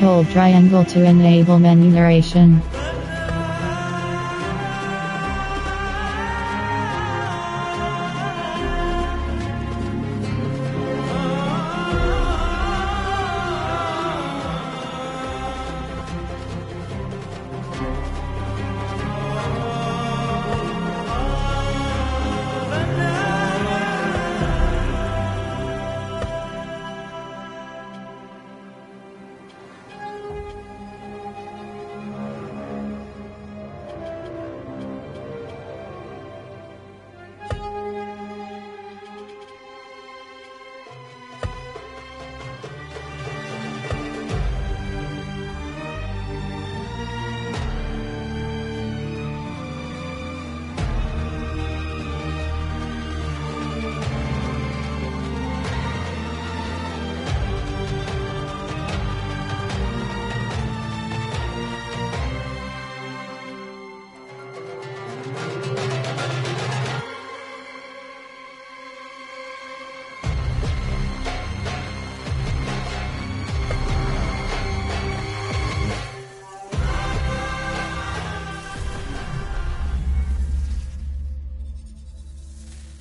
Hold triangle to enable menu narration.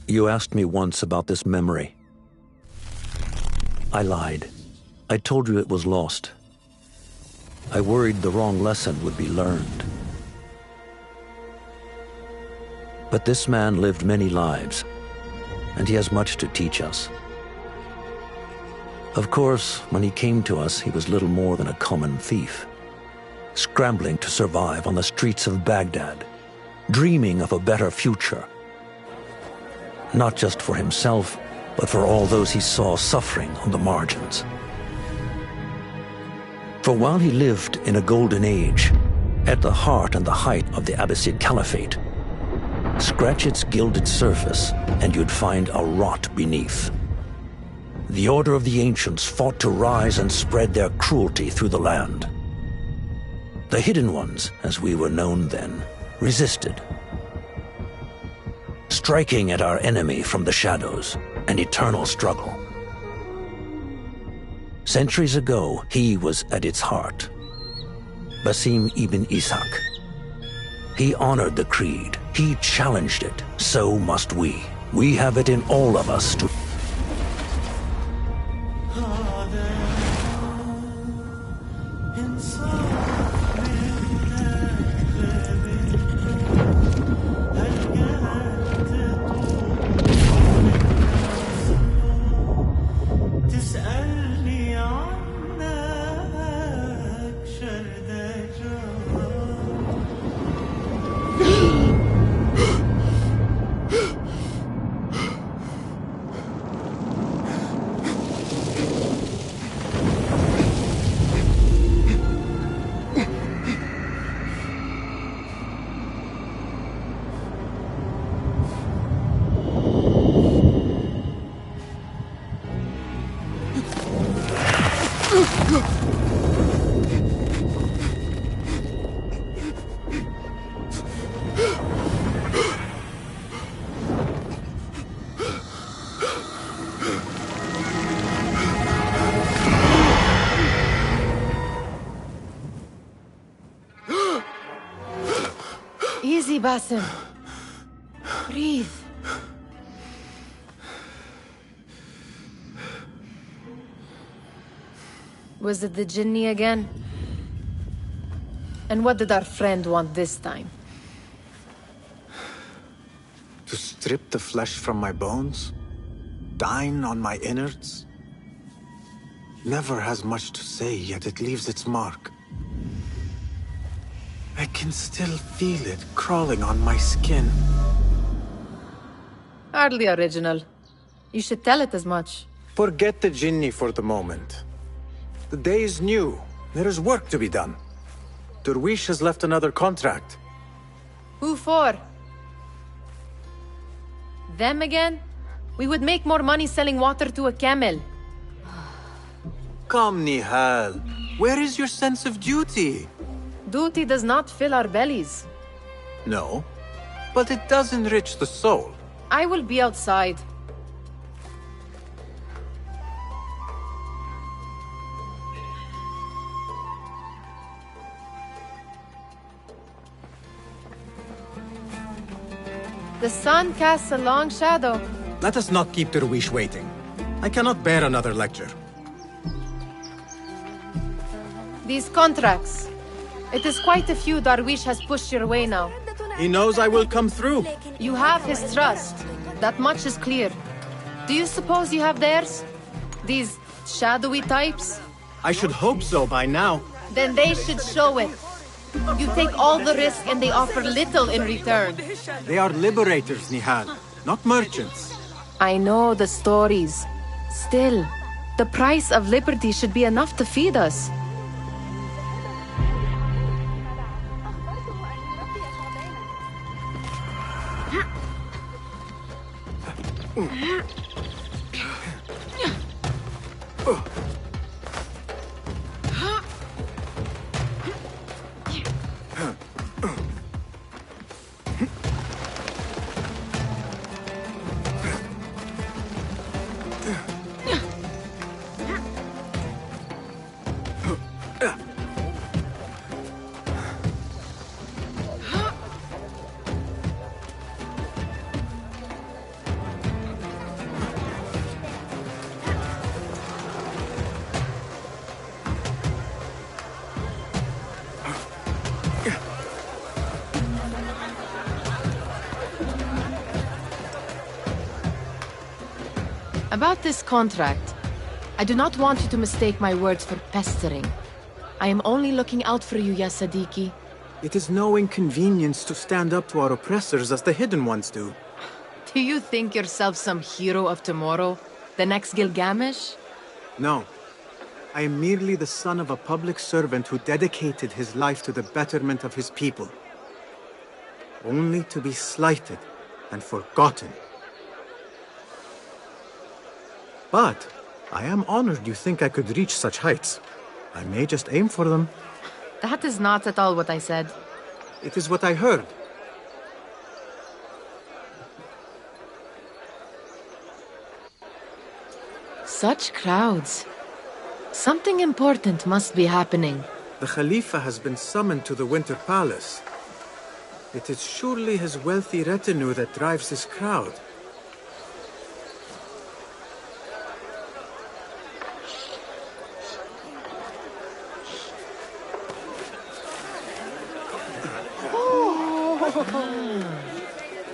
You asked me once about this memory. I lied. I told you it was lost. I worried the wrong lesson would be learned. But this man lived many lives, and he has much to teach us. Of course, when he came to us, he was little more than a common thief, scrambling to survive on the streets of Baghdad, dreaming of a better future. Not just for himself, but for all those he saw suffering on the margins. For while he lived in a golden age, at the heart and the height of the Abbasid Caliphate, scratch its gilded surface and you'd find a rot beneath. The Order of the Ancients fought to rise and spread their cruelty through the land. The Hidden Ones, as we were known then, resisted, striking at our enemy from the shadows, an eternal struggle. Centuries ago, he was at its heart. Basim ibn Ishaq. He honored the creed. He challenged it. So must we. We have it in all of us to... Easy, Basim. Breathe. Was it the Jinni again? And what did our friend want this time? To strip the flesh from my bones? Dine on my innards? Never has much to say, yet it leaves its mark. I can still feel it crawling on my skin. Hardly original. You should tell it as much. Forget the Jinni for the moment. The day is new. There is work to be done. Derwish has left another contract. Who for? Them again? We would make more money selling water to a camel. Come, Nihal. Where is your sense of duty? Duty does not fill our bellies. No, but it does enrich the soul. I will be outside. The sun casts a long shadow. Let us not keep Derwish waiting. I cannot bear another lecture. These contracts. It is quite a few Darwish has pushed your way now. He knows I will come through. You have his trust. That much is clear. Do you suppose you have theirs? These shadowy types? I should hope so by now. Then they should show it. You take all the risk and they offer little in return. They are liberators, Nihal, not merchants. I know the stories. Still, the price of liberty should be enough to feed us. About this contract, I do not want you to mistake my words for pestering. I am only looking out for you, ya Sadiki. It is no inconvenience to stand up to our oppressors as the Hidden Ones do. Do you think yourself some hero of tomorrow? The next Gilgamesh? No. I am merely the son of a public servant who dedicated his life to the betterment of his people. Only to be slighted and forgotten. But I am honored you think I could reach such heights. I may just aim for them. That is not at all what I said. It is what I heard. Such crowds. Something important must be happening. The Khalifa has been summoned to the Winter Palace. It is surely his wealthy retinue that drives this crowd.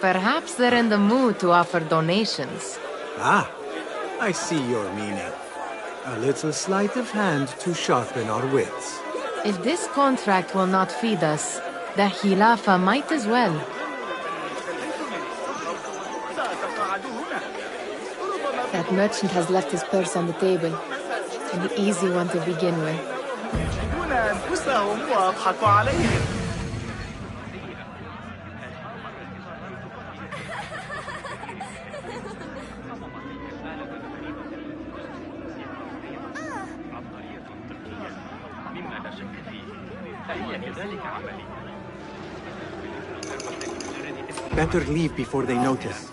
Perhaps they're in the mood to offer donations. Ah, I see your meaning. A little sleight of hand to sharpen our wits. If this contract will not feed us, the Khilafa might as well. That merchant has left his purse on the table. An easy one to begin with. Better leave before they notice.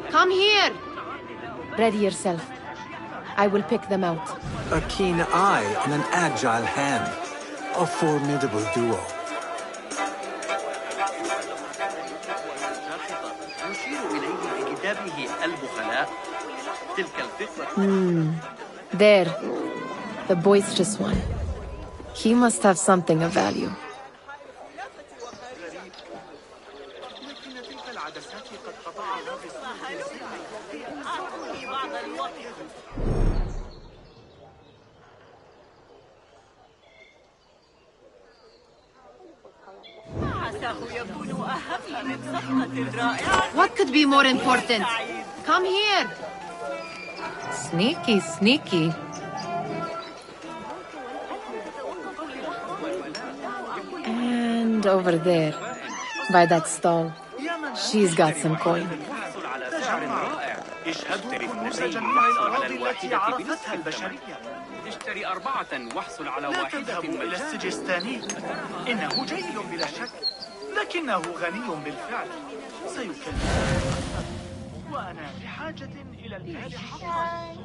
Come here! Ready yourself. I will pick them out. A keen eye and an agile hand. A formidable duo. There. The boisterous one. He must have something of value. What could be more important? Come here! Sneaky, sneaky. And over there, by that stall, she's got some coin. اشتري 4 واحصل على واحدة. لا تذهب إلى السجستاني. إنه جيد بلا شك، لكنه غني بالفعل. سيكلف وأنا بحاجة إلى المال حقا.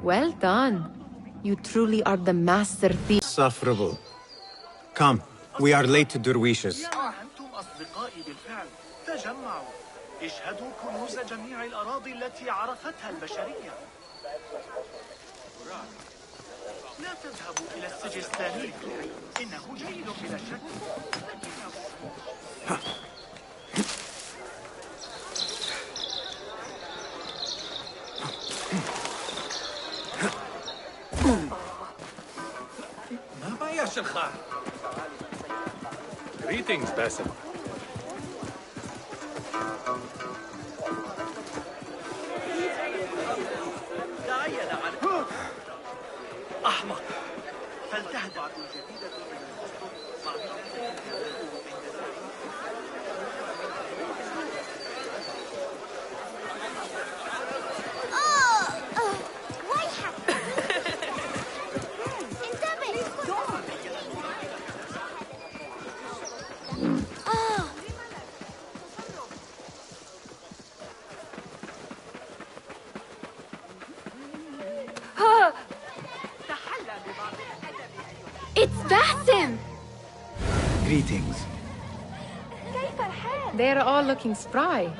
Well done. You truly are the master thief. Sufferable. Come, we are late to Derwishes. أنتم أصدقائي بالفعل. تجمعوا. اشهدوا كنوز جميع الأراضي التي عرفتها البشرية. لا تذهبوا إلى السجستاني. إنه جيد بلا شك. Greetings, Basim. أحمق. فلتهدأ جديدة من It's Basim! Greetings. They're all looking spry.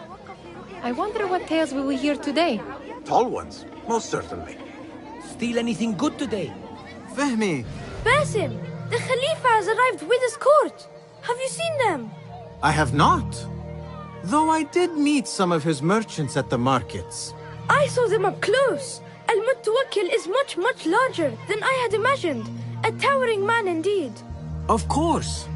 I wonder what tales we will hear today. Tall ones, most certainly. Steal anything good today? Fehmi, Basim, the Khalifa has arrived with his court. Have you seen them? I have not. Though I did meet some of his merchants at the markets. I saw them up close. Al-Mutawakkil is much larger than I had imagined. A towering man indeed. Of course.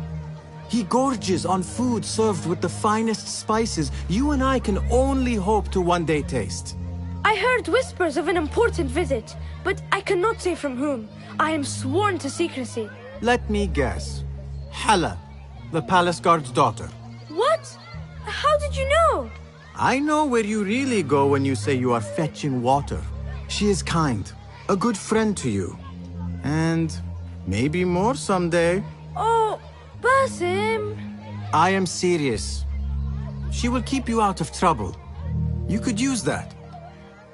He gorges on food served with the finest spices you and I can only hope to one day taste. I heard whispers of an important visit, but I cannot say from whom. I am sworn to secrecy. Let me guess. Hala, the palace guard's daughter. What? How did you know? I know where you really go when you say you are fetching water. She is kind, a good friend to you. And maybe more someday. Oh, Basim. I am serious. She will keep you out of trouble. You could use that.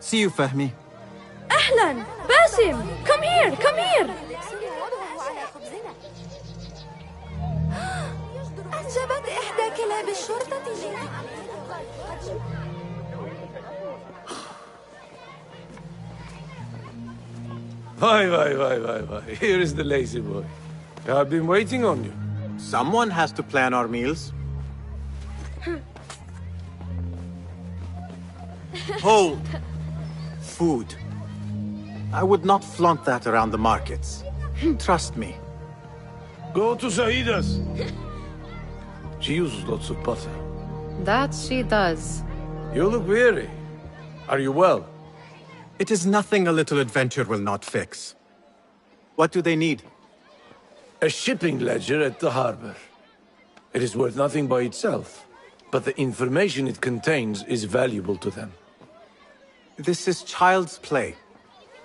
See you, Fahmi. Ahlan! Basim! Come here! Come here! أنجبت إحدى كلاب الشرطة Vai. Here is the lazy boy. I've been waiting on you. Someone has to plan our meals. Hold. Food. I would not flaunt that around the markets. Trust me. Go to Saida's. She uses lots of butter. That she does. You look weary. Are you well? It is nothing a little adventure will not fix. What do they need? A shipping ledger at the harbor. It is worth nothing by itself, but the information it contains is valuable to them. This is child's play.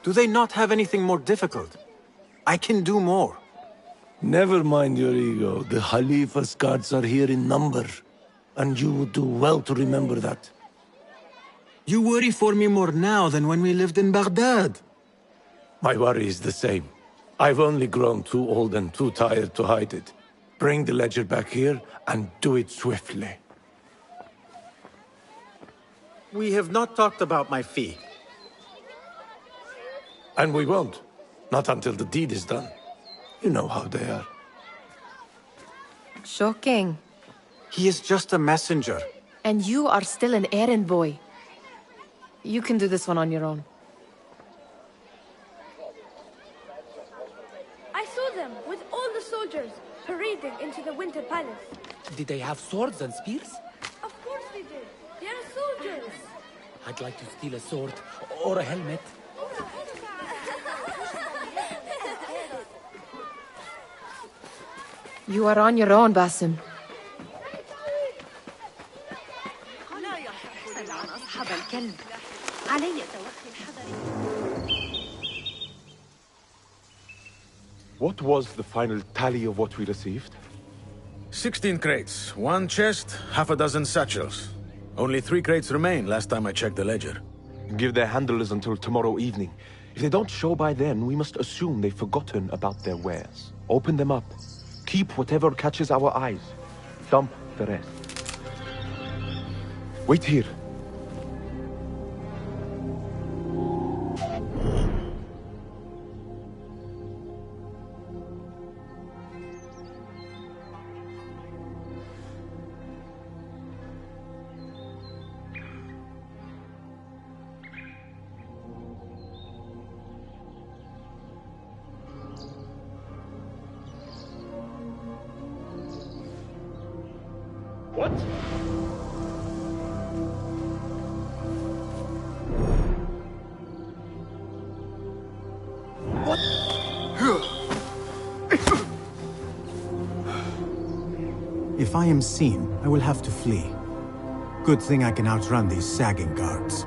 Do they not have anything more difficult? I can do more. Never mind your ego. The Khalifa's guards are here in number, and you would do well to remember that. You worry for me more now than when we lived in Baghdad. My worry is the same. I've only grown too old and too tired to hide it. Bring the ledger back here, and do it swiftly. We have not talked about my fee. And we won't. Not until the deed is done. You know how they are. Shocking. He is just a messenger. And you are still an errand boy. You can do this one on your own. I saw them with all the soldiers parading into the Winter Palace. Did they have swords and spears? Of course they did. They are soldiers. I'd like to steal a sword or a helmet. You are on your own, Basim. What was the final tally of what we received? 16 crates, 1 chest, half a dozen satchels. Only 3 crates remain last time I checked the ledger. Give their handlers until tomorrow evening. If they don't show by then, we must assume they've forgotten about their wares. Open them up. Keep whatever catches our eyes. Dump the rest. Wait here. What? What? If I am seen, I will have to flee. Good thing I can outrun these sagging guards.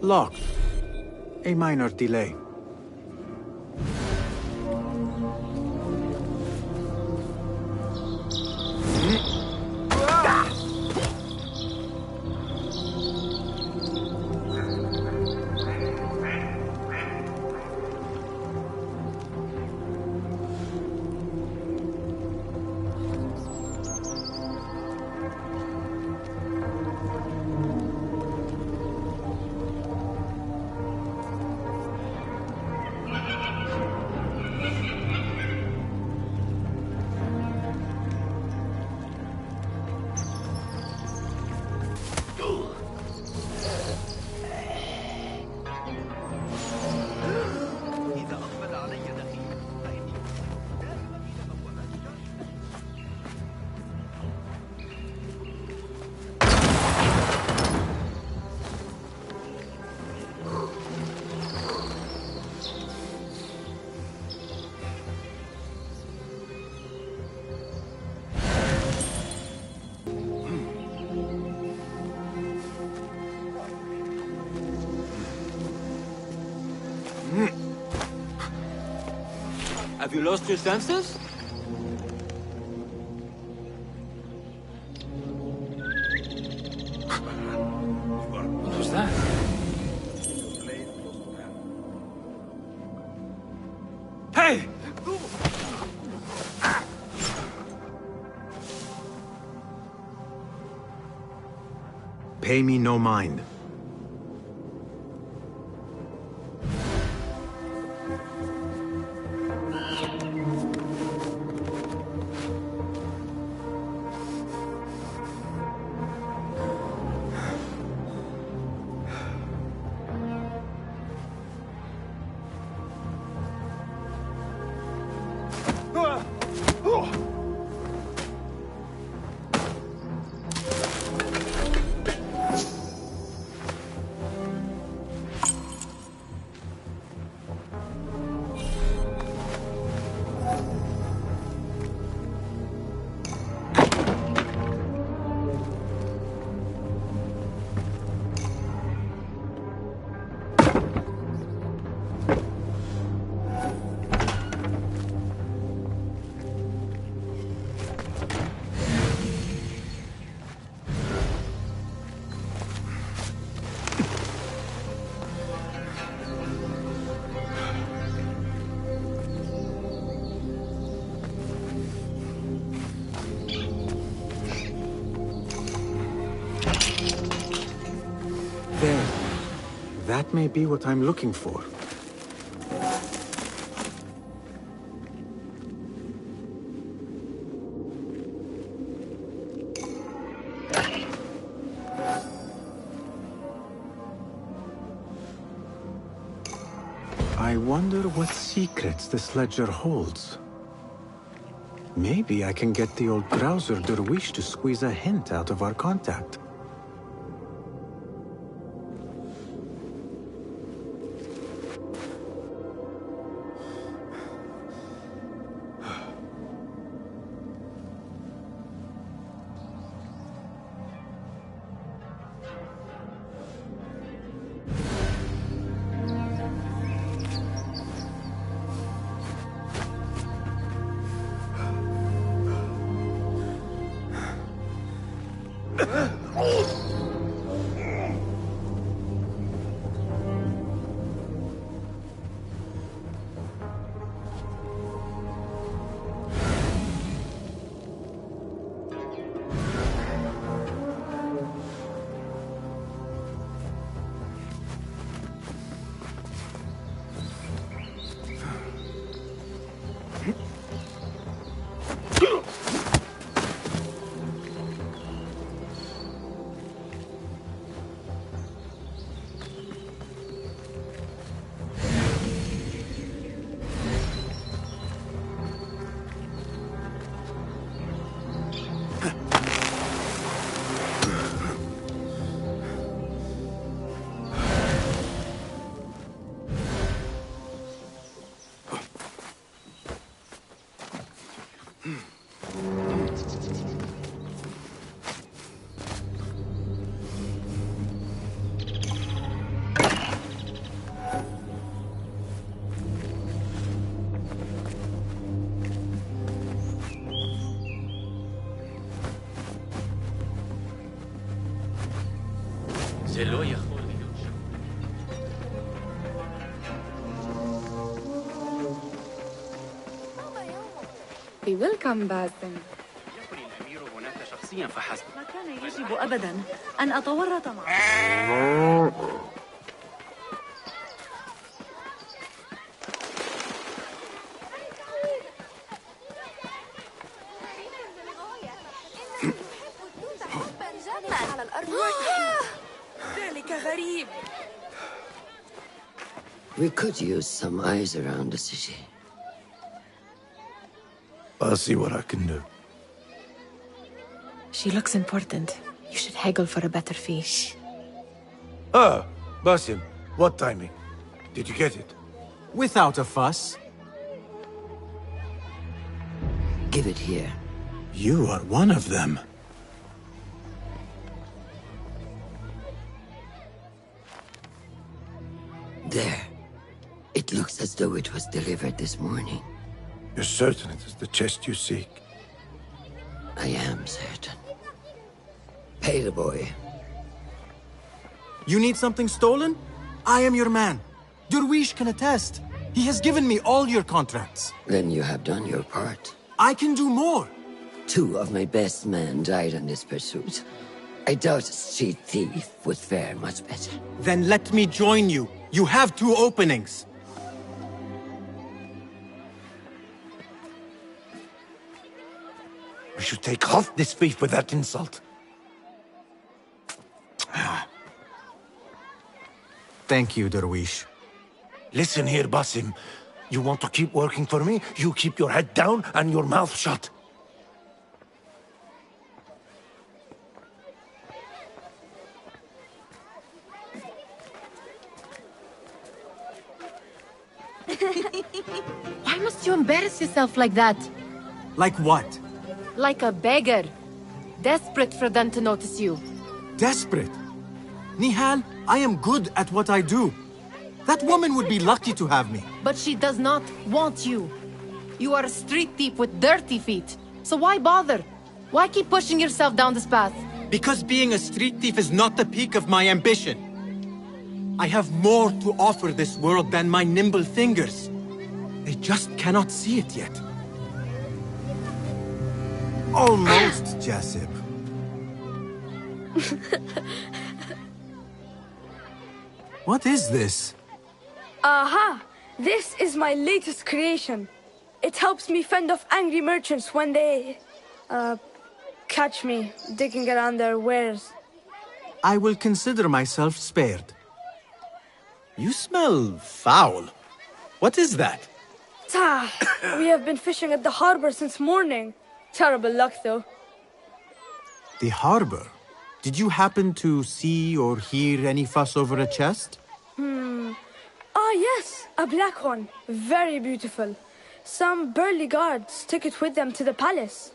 Locked. A minor delay. Have you lost your senses? What was that? Hey! Pay me no mind. There. That may be what I'm looking for. I wonder what secrets this ledger holds. Maybe I can get the old browser dervish to squeeze a hint out of our contact. Be welcome, باسم. يكن الأمير هناك شخصيا فحسب. ما كان يجب أبدا أن أتورط معه. ذلك غريب. We could use some eyes around the city. I'll see what I can do. She looks important. You should haggle for a better fee. Ah, Basim, what timing? Did you get it? Without a fuss. Give it here. You are one of them. There. It looks as though it was delivered this morning. You're certain it is the chest you seek? I am certain. Pay the boy. You need something stolen? I am your man. Durwish can attest. He has given me all your contracts. Then you have done your part. I can do more. 2 of my best men died in this pursuit. I doubt a street thief would fare much better. Then let me join you. You have 2 openings. We should take off this thief with that insult. Thank you, Durwish. Listen here, Basim. You want to keep working for me? You keep your head down and your mouth shut. Why must you embarrass yourself like that? Like what? Like a beggar. Desperate for them to notice you. Desperate? Nihal, I am good at what I do. That woman would be lucky to have me. But she does not want you. You are a street thief with dirty feet. So why bother? Why keep pushing yourself down this path? Because being a street thief is not the peak of my ambition. I have more to offer this world than my nimble fingers. They just cannot see it yet. Almost, Jasib. What is this? Aha! This is my latest creation. It helps me fend off angry merchants when they... catch me digging around their wares. I will consider myself spared. You smell foul. What is that? We have been fishing at the harbor since morning. Terrible luck, though. The harbor? Did you happen to see or hear any fuss over a chest? Ah, yes, a black one. Very beautiful. Some burly guards took it with them to the palace.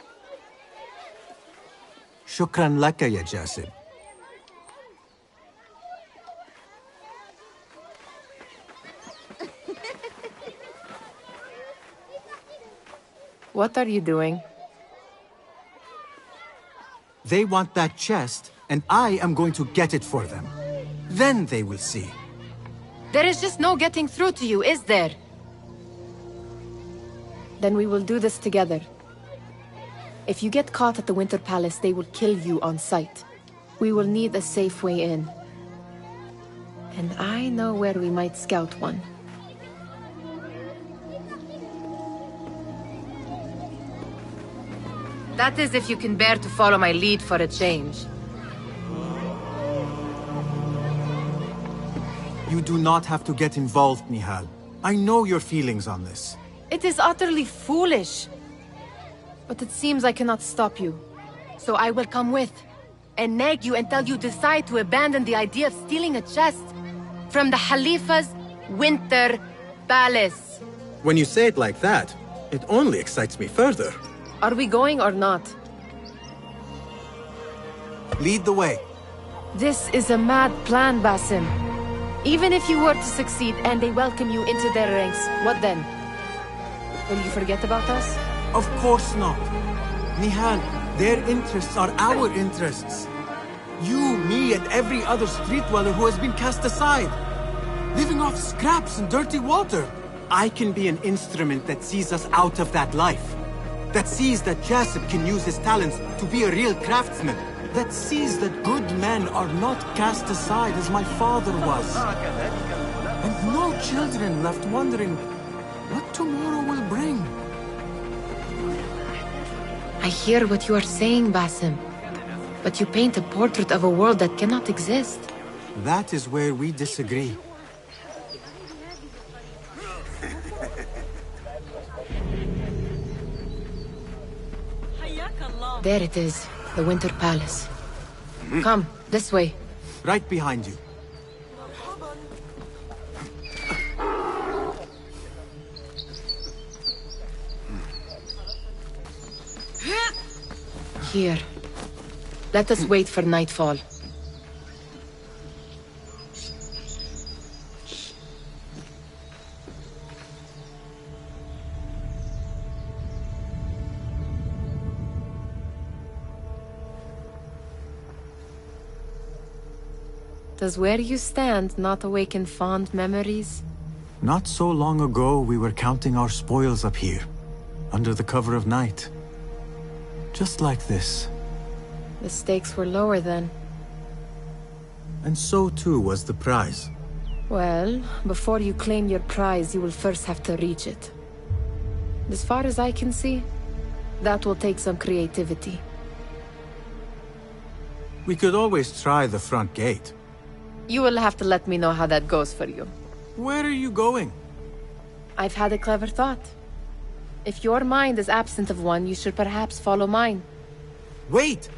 Shukran laka, ya Jasib. What are you doing? They want that chest, and I am going to get it for them. Then they will see. There is just no getting through to you, is there? Then we will do this together. If you get caught at the Winter Palace, they will kill you on sight. We will need a safe way in. And I know where we might scout one. That is if you can bear to follow my lead for a change. You do not have to get involved, Nihal. I know your feelings on this. It is utterly foolish. But it seems I cannot stop you. So I will come with, and nag you until you decide to abandon the idea of stealing a chest from the Khalifa's Winter Palace. When you say it like that, it only excites me further. Are we going or not? Lead the way. This is a mad plan, Basim. Even if you were to succeed and they welcome you into their ranks, what then? Will you forget about us? Of course not. Nihal, their interests are our interests. You, me, and every other street dweller who has been cast aside. Living off scraps and dirty water. I can be an instrument that sees us out of that life. That sees that Jasib can use his talents to be a real craftsman. That sees that good men are not cast aside as my father was. And no children left wondering what tomorrow will bring. I hear what you are saying, Basim. But you paint a portrait of a world that cannot exist. That is where we disagree. There it is, the Winter Palace. Come, this way. Right behind you. Here. Let us wait for nightfall. Does where you stand not awaken fond memories? Not so long ago, we were counting our spoils up here, under the cover of night. Just like this. The stakes were lower then. And so too was the prize. Well, before you claim your prize, you will first have to reach it. As far as I can see, that will take some creativity. We could always try the front gate. You will have to let me know how that goes for you. Where are you going? I've had a clever thought. If your mind is absent of one, you should perhaps follow mine. Wait!